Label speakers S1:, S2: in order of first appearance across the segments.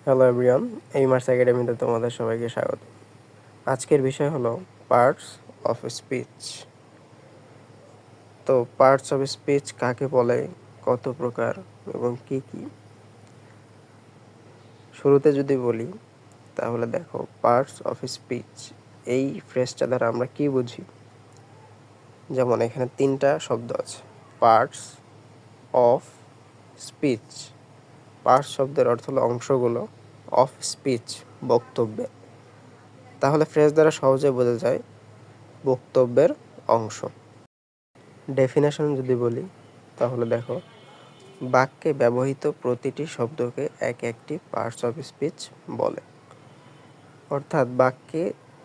S1: Hello everyone, এই Mars একাডেমিতে তোমাদের সবাইকে স্বাগত। আজকের বিষয় হলো পার্টস অফ স্পিচ। তো পার্টস অফ স্পিচ কাকে বলে, কত প্রকার এবং কি কি। শুরুতে যদি বলি তাহলে দেখো, পার্টস অফ স্পিচ এই ফ্রেজটা দ্বারা আমরা কি বুঝি। যেমন এখানে তিনটা শব্দ আছে, পার্টস অফ স্পিচ। পার্টস শব্দের অর্থ হলো অংশগুলো, অফ স্পিচ বক্তব্যে। তাহলে ফ্রেজ দ্বারা সহজে বোঝা যায় বক্তব্যের অংশ। ডেফিনেশন যদি বলি তাহলে দেখো, বাক্যে ব্যবহৃত প্রতিটি শব্দকে এক একটি পার্টস অফ স্পিচ বলে। অর্থাৎ বাক্যে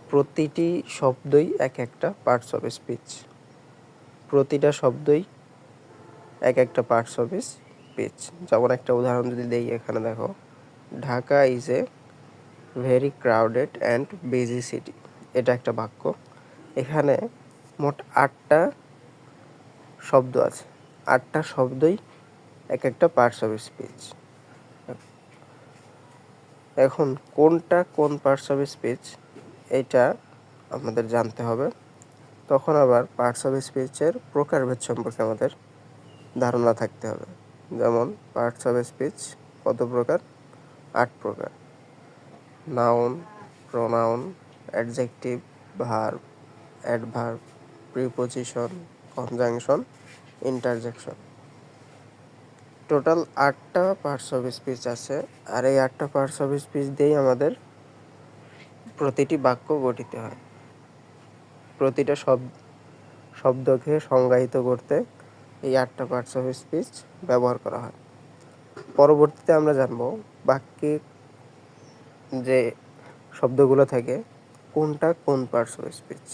S1: প্রতিটি শব্দই এক একটা পার্টস অফ স্পিচ। প্রতিটা শব্দই এক একটা পার্টস অফ স্পিচ। যেমন একটা উদাহরণ যদি দেই, এখানে দেখো, Dhaka is a very crowded and busy city. এটা একটা বাক্য। এখানে মোট 8টা শব্দ আছে। 8টা শব্দই এক একটা পার্টস অফ স্পিচ। এখন কোনটা কোন পার্টস অফ স্পিচ এটা আমাদের জানতে হবে। তখন আবার পার্টস অফ স্পিচের প্রকারভেদ সম্পর্কে আমাদের ধারণা থাকতে হবে। যেমন পার্টস অফ স্পিচ কত প্রকার? 8 প্রকার। Noun, pronoun, adjective, verb, adverb, preposition, conjunction, interjection. Total 8টা পার্টস অফ স্পিচ আছে। আর এই 8টা পার্টস অফ স্পিচ দিয়েই আমাদের প্রতিটি বাক্য গঠিত হয়। প্রতিটা শব্দকে সংজ্ঞায়িত করতে এই 8টা পার্টস অফ স্পিচ ব্যবহার করা হয়। পরবর্তীতে আমরা জানব বাক্যে যে শব্দগুলো থাকে কোনটা কোন পার্টস অফ স্পিচ।